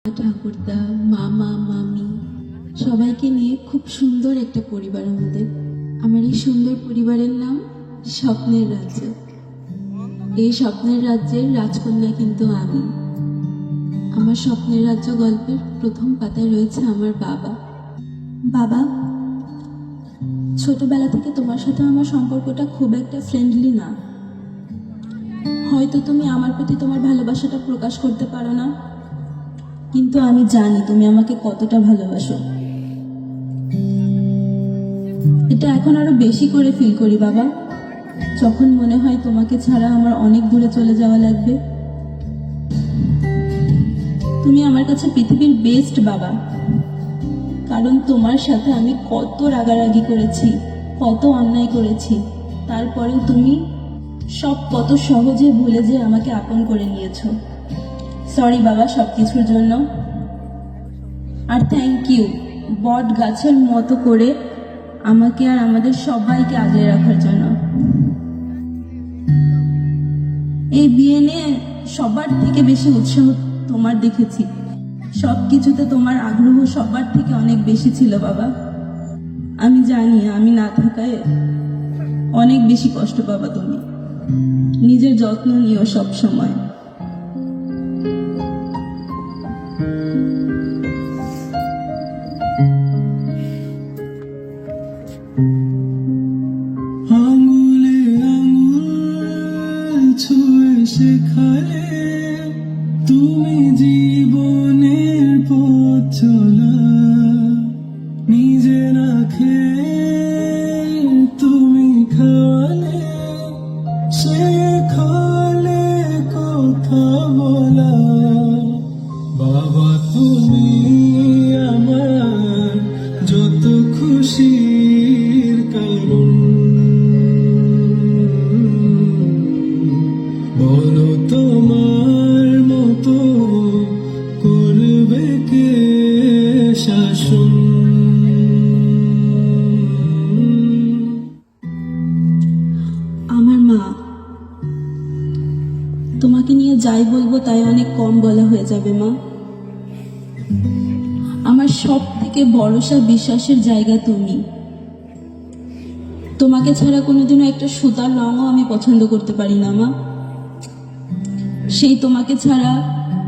ঠাকুরদা, মামা, মামি সবাইকে নিয়ে খুব সুন্দর একটা পরিবার আমাদের। আমার এই সুন্দর পরিবারের নাম স্বপ্নের রাজ্য। এই স্বপ্নের রাজ্যের রাজকন্যা কিন্তু আমি। আমার স্বপ্নের রাজ্য গল্পের প্রথম পাতায় রয়েছে আমার বাবা। বাবা, ছোটবেলা থেকে তোমার সাথে আমার সম্পর্কটা খুব একটা ফ্রেন্ডলি না। হয়তো তুমি আমার প্রতি তোমার ভালোবাসাটা প্রকাশ করতে পারো না, কিন্তু আমি জানি তুমি আমাকে কতটা ভালোবাসো। এটা এখন আরো বেশি করে ফিল করি বাবা, যখন মনে হয় তোমাকে ছাড়া আমার অনেক দূরে চলে যাওয়া লাগবে। তুমি আমার কাছে পৃথিবীর বেস্ট বাবা, কারণ তোমার সাথে আমি কত রাগারাগি করেছি, কত অন্যায় করেছি, তারপরেও তুমি সব কত সহজে ভুলে যে আমাকে আপন করে নিয়েছো। সরি বাবা সব কিছুর জন্য। আর থ্যাংক ইউ বট গাছের মতো করে আমাকে আর আমাদের সবাইকে আগলে রাখার জন্য। এই বিয়ে নিয়ে সবার থেকে বেশি উৎসাহ তোমার দেখেছি, সব কিছুতে তোমার আগ্রহ সবার থেকে অনেক বেশি ছিল বাবা। আমি জানি আমি না থাকায় অনেক বেশি কষ্ট পাবা তুমি। নিজের যত্ন নিও সব সময়। আঙুলে আঙুল ছুঁয়ে শেখালে তুমি জীবনের পথ চলা। নিজে না খেয়ে তুমি খাওয়ালে, শেখালে কথা বলা। বাবা তুমি আমার যত খুশির কারণ। বলো তোমার মতো করবে কে শাসন। আমার মা, তোমাকে নিয়ে যাই বলবো তাই অনেক কম বলা হয়ে যাবে মা। আমার সব থেকে ভরসা বিশ্বাসের জায়গা তুমি। তোমাকে ছাড়া কোনোদিনও একটা সুতার রঙও আমি পছন্দ করতে পারি না মা। সেই তোমাকে ছাড়া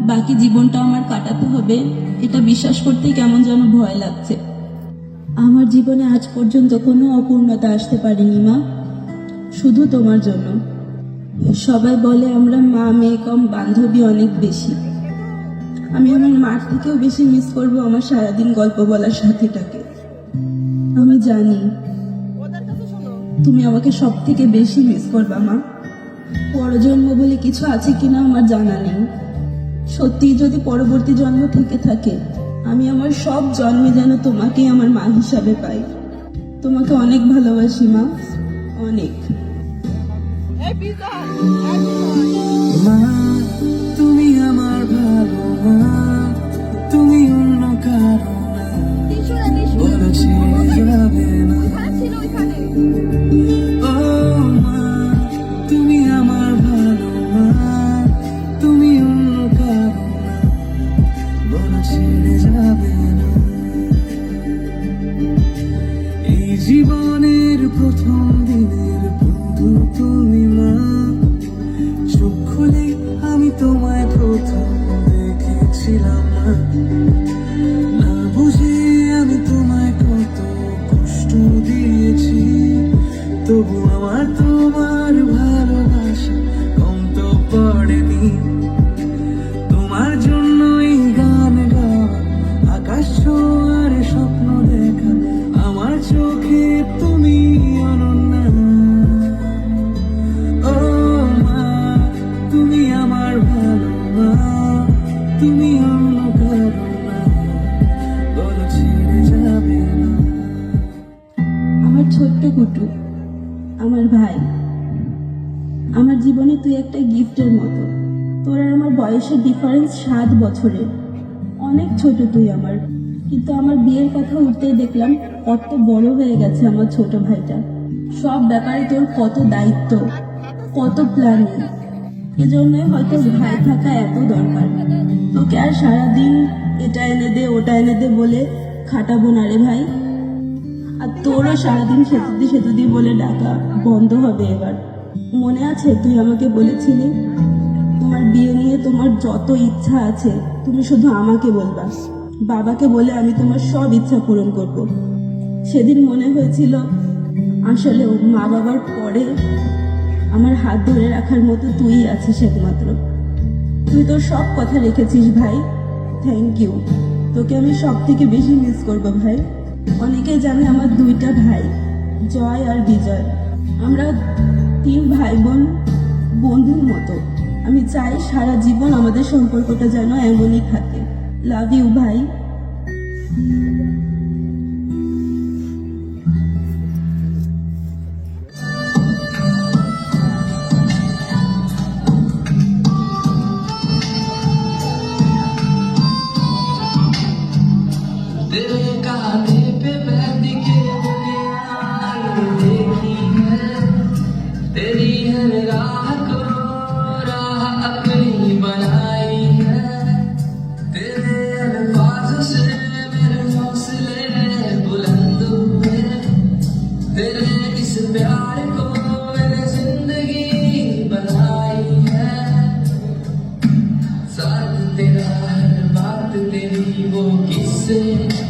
বাকি জীবনটা আমার কাটাতে হবে, এটা বিশ্বাস করতেই কেমন যেন ভয় লাগছে। আমার জীবনে আজ পর্যন্ত কোনো অপূর্ণতা আসতে পারেনি মা, শুধু তোমার জন্য। সবাই বলে আমরা মা মেয়ে কম, বান্ধবী অনেক বেশি। আমি আমার মার থেকেও বেশি মিস করবো আমার সারাদিন গল্প বলার সাথীটাকে। আমি জানি তুমি আমাকে সব থেকে বেশি মিস করবা মা। পরজন্ম বলে কিছু আছে কিনা আমার জানা নেই। সত্যি যদি পরবর্তী জন্ম থেকে থাকে, আমি আমার সব জন্মে যেন তোমাকেই আমার মা হিসাবে পাই। তোমাকে অনেক ভালোবাসি মা, অনেক। মা তুমি আমার ভালো মা, তুমি অন্য কারো না, বলো ছেড়ে যাবে না। ও মা তুমি আমার ভালো মা, তুমি অন্য কারো না, বলো ছেড়ে যাবে না। এই জীবনের প্রথম দিনের বন্ধু তুমি মা। চোখ খুলে আমি তোমায় প্রথম দেখেছিলাম না, না বুঝে আমি তোমায় কত কষ্ট দিয়েছি। তবু আমার তোমার ভালোবাসা কম তো পড়েনি। তোমার জন্যই গান গাওয়া, আকাশ ছোঁয়ার স্বপ্ন দেখা, আমার চোখে তুমি অনন্যা। ও মা তুমি আমার ভালো মা, তুমি অন্য কারো না, বলো ছেড়ে যাবে না। আমার ছোট্ট কুটু, আমার ভাই, আমার জীবনে তুই একটা গিফটের মতো। তোর আর আমার বয়সের ডিফারেন্স 7 বছরের। অনেক ছোট তুই আমার, কিন্তু আমার বিয়ের কথা উঠতেই দেখলাম কত বড় হয়ে গেছে আমার ছোট ভাইটা। সব ব্যাপারে তোর কত দায়িত্ব, কত প্ল্যানিং। এজন্যই হয়তো ভাই থাকা এত দরকার। তোকে আর সারাদিন এটা এনে দে ওটা এনে দে বলে খাটাবো না রে ভাই। আর তোরও সারাদিন সেতুদি বলে ডাকা বন্ধ হবে এবার। মনে আছে তুই আমাকে বলেছিলি তোমার বিয়ে নিয়ে তোমার যত ইচ্ছা আছে তুমি শুধু আমাকে বলবা, বাবাকে বলে আমি তোমার সব ইচ্ছা পূরণ করব। সেদিন মনে হয়েছিল আসলে মা বাবার পরে আমার হাত ধরে রাখার মতো তুই আছিস একমাত্র। তুই তোর সব কথা রেখেছিস ভাই, থ্যাংক ইউ। তোকে আমি সব থেকে বেশি মিস করবো ভাই। অনেকে জানে আমার দুইটা ভাই, জয় আর বিজয়। আমরা 3 ভাই বোন, বন্ধুর মতো। আমি চাই সারা জীবন আমাদের সম্পর্কটা যেন এমনই থাকে। লাভ ইউ ভাই। तेरे कांधे पे बैठ के दुनिया देखी है, तेरी हर राह को राह अपनी बनाई है। तेरे अल्फाजों से मेरे हौसले बुलंद हुए, तेरे इस प्यार को मैंने जिंदगी बनाई है। साथ तेरा हर बात तेरी वो किस्से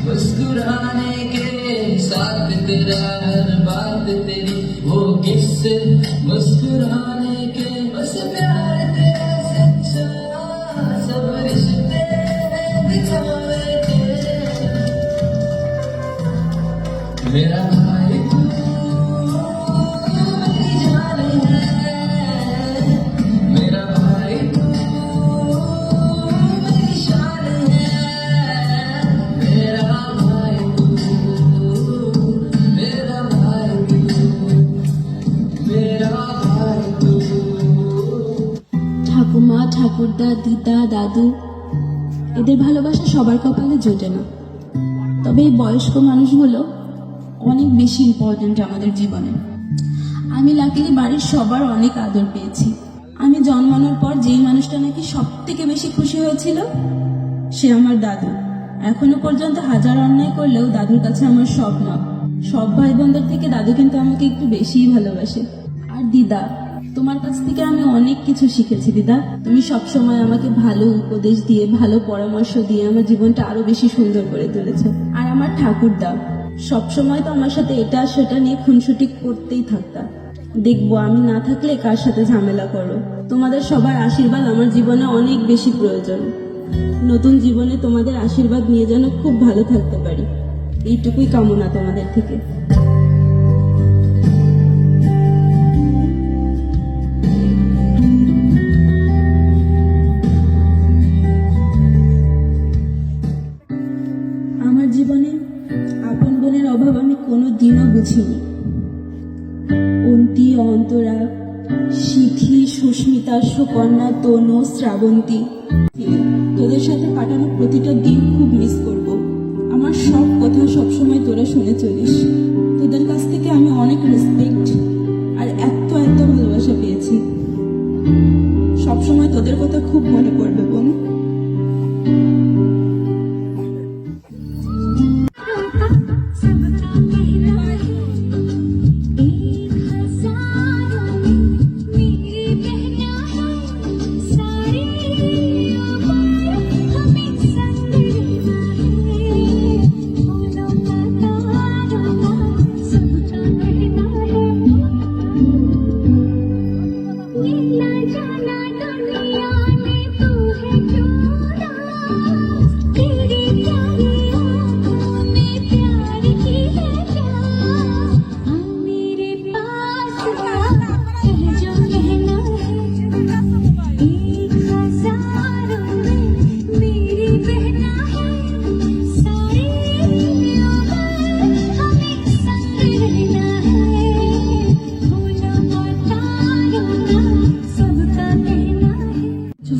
मुस्कुराने के, साथ तेरा हर बात तेरी वो किस्से मुस्कुराने के। बस प्यार तेरा सच्चा सब रिश्ते दिखावे के। मेरा भाई तू मेरी जान है, मेरा भाई तू मेरी शान है। मेरा भाई तू, मेरा भाई तू, मेरा भाई तू। ঠাকুমা, ঠাকুরদা, দিদা, দাদু এদের ভালোবাসা সবার কপালে জোটে না। তবে এই বয়স্ক মানুষগুলো অনেক বেশি ইম্পর্ট্যান্ট আমাদের জীবনে। আমি লাকিলি বাড়ির সবার অনেক আদর পেয়েছি। আমি জন্মানোর পর যেই মানুষটা নাকি সব থেকে বেশি খুশি হয়েছিল সে আমার দাদু। এখনো পর্যন্ত হাজার অন্যায় করলেও দাদুর কাছে আমার সব না। সব ভাই বোনদের থেকে দাদু কিন্তু আমাকে একটু বেশিই ভালোবাসে। আর দিদা, তোমার কাছ থেকে আমি অনেক কিছু শিখেছি দিদা। তুমি সবসময় আমাকে ভালো উপদেশ দিয়ে, ভালো পরামর্শ দিয়ে আমার জীবনটা আরো বেশি সুন্দর করে তুলেছো। আর আমার ঠাকুরদা সবসময় তো আমার সাথে এটা সেটা নিয়ে খুনসুটি করতেই থাকতা। দেখবো আমি না থাকলে কার সাথে ঝামেলা করো। তোমাদের সবার আশীর্বাদ আমার জীবনে অনেক বেশি প্রয়োজন। নতুন জীবনে তোমাদের আশীর্বাদ নিয়ে যেন খুব ভালো থাকতে পারি, এইটুকুই কামনা তোমাদের থেকে। আমার জীবনে আপন বোনের অভাব আমি কোনোদিনও বুঝিনি। অন্তি, অন্তরা, সিথি, সুস্মিতা, সুকন্যা, তনু, শ্রাবন্তী, তোদের সাথে কাটানো প্রতিটা দিন খুব মিস করব। আমার সব কথা সবসময় তোরা শুনে চলিস। তোদের কাছ থেকে আমি অনেক রেসপেক্ট আর এত ভালোবাসা পেয়েছি। সবসময় তোদের কথা খুব মনে পড়বে বোন।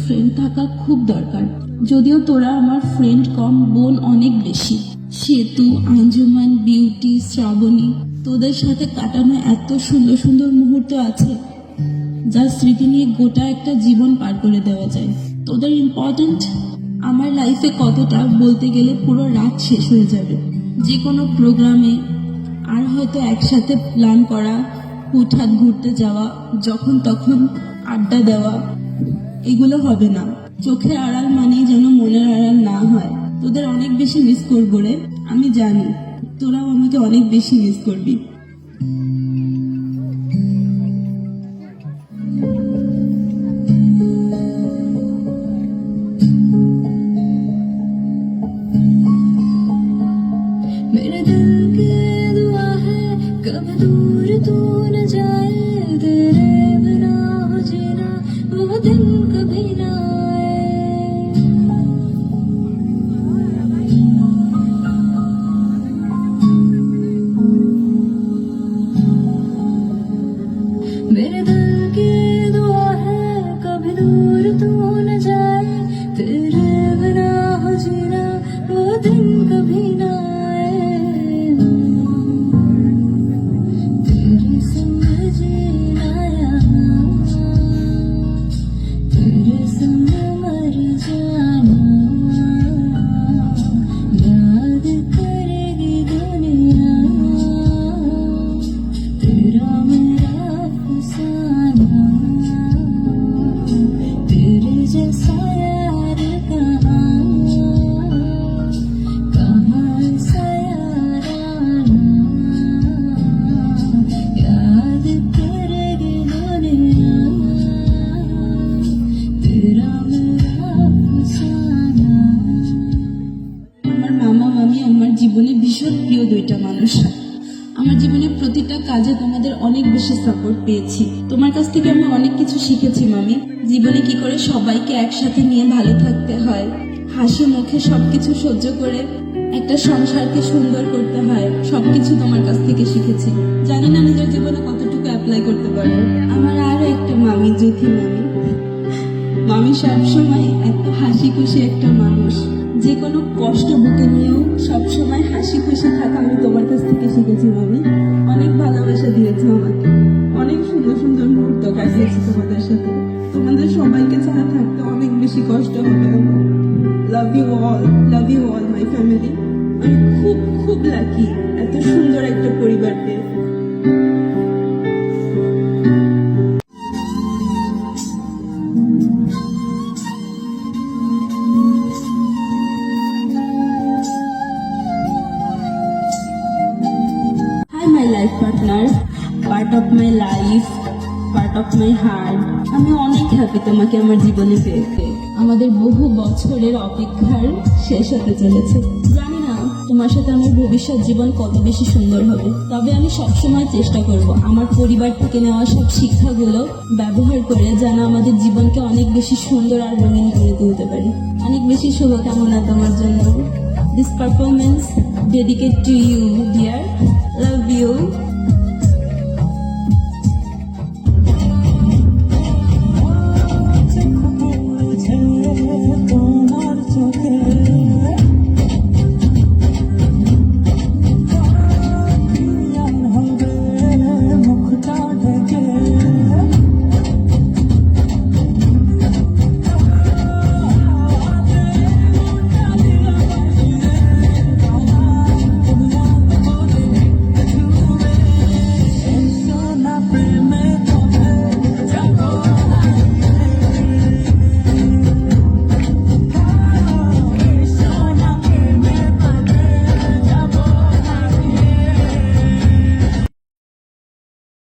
ফ্রেন্ড থাকা খুব দরকার। যদিও তোরা আমার ফ্রেন্ড কম, বোন অনেক বেশি। সেতু, আঞ্জুমান, বিউটি, শ্রাবণী, তোদের সাথে কাটানো এত সুন্দর সুন্দর মুহূর্ত আছে যার স্মৃতি নিয়ে গোটা একটা জীবন পার করে দেওয়া যায়। তোদের ইম্পর্টেন্ট আমার লাইফে কতটা বলতে গেলে পুরো রাত শেষ হয়ে যাবে। যে কোনো প্রোগ্রামে আর হয়তো একসাথে প্ল্যান করা, হুটহাট ঘুরতে যাওয়া, যখন তখন আড্ডা দেওয়া, এগুলো হবে না। চোখের আড়াল মানেই যেন মনের আড়াল না হয়। তোদের অনেক বেশি মিস করবো রে, আমি জানি তোরাও আমাকে অনেক বেশি মিস করবি। मेरे दिल की दुआ है कभी दूर तू न जाए, तेरे बिना हो जीना वो दिन कभी ना आए। मेरे दिल की दुआ है कभी दूर तू न जाए, तेरे बिना हो जीना वो दिन कभी ना आए। तेरे संग जीना यहाँ, तेरे संग मर जाना, याद करेगी दुनिया तेरा मेरा अफसाना। तेरे जैसा यार कहाँ ऐसा यार आना, याद करेगी दुनिया तेरा मेरा अफसाना। আমার মামা মামি আমার জীবনে ভীষণ প্রিয় দুইটা মানুষ। আমার জীবনের প্রতিটা কাজে তোমাদের অনেক বেশি সাপোর্ট পেয়েছি। তোমার কাছ থেকে আমি অনেক কিছু শিখেছি মামি। জীবনে কি করে সবাইকে একসাথে নিয়ে ভালো থাকতে হয়, হাসি মুখে সবকিছু সহ্য করে একটা সংসারকে সুন্দর করতে হয়, সবকিছু তোমার কাছ থেকে শিখেছি। জানি না নিজের জীবনে কতটুকু অ্যাপ্লাই করতে পারবো। আমার আরো একটা মামি, জ্যোতি মামি। মামি সবসময় এত হাসি খুশি একটা মানুষ। যে কোনো কষ্ট বুকে নিয়েও সবসময় হাসি খুশি থাকা আমি তোমার কাছ থেকে শিখেছি মামি। অনেক ভালোবাসা দিয়েছো আমাকে, অনেক সুন্দর সুন্দর মুহূর্ত কাটিয়েছি তোমাদের সাথে। তোমাদের সবাইকে ছাড়া থাকতে অনেক বেশি কষ্ট হবে আমার। Love you all my family. আমি খুব খুব লাকি এত সুন্দর একটা পরিবার পেয়ে। Hi my life partner, part of my life, part of my heart. আমি অনেক হ্যাপি তোমাকে আমার জীবনে পেয়ে। আমাদের বহু বছরের অপেক্ষার শেষ হতে চলেছে। জানি না তোমার সাথে আমার ভবিষ্যৎ জীবন কত বেশি সুন্দর হবে, তবে আমি সবসময় চেষ্টা করব আমার পরিবার থেকে নেওয়া সব শিক্ষাগুলো ব্যবহার করে যেন আমাদের জীবনকে অনেক বেশি সুন্দর আর রঙিন করে তুলতে পারি। অনেক বেশি শুভকামনা তোমার জন্য। This performance dedicated to you, dear. Love you.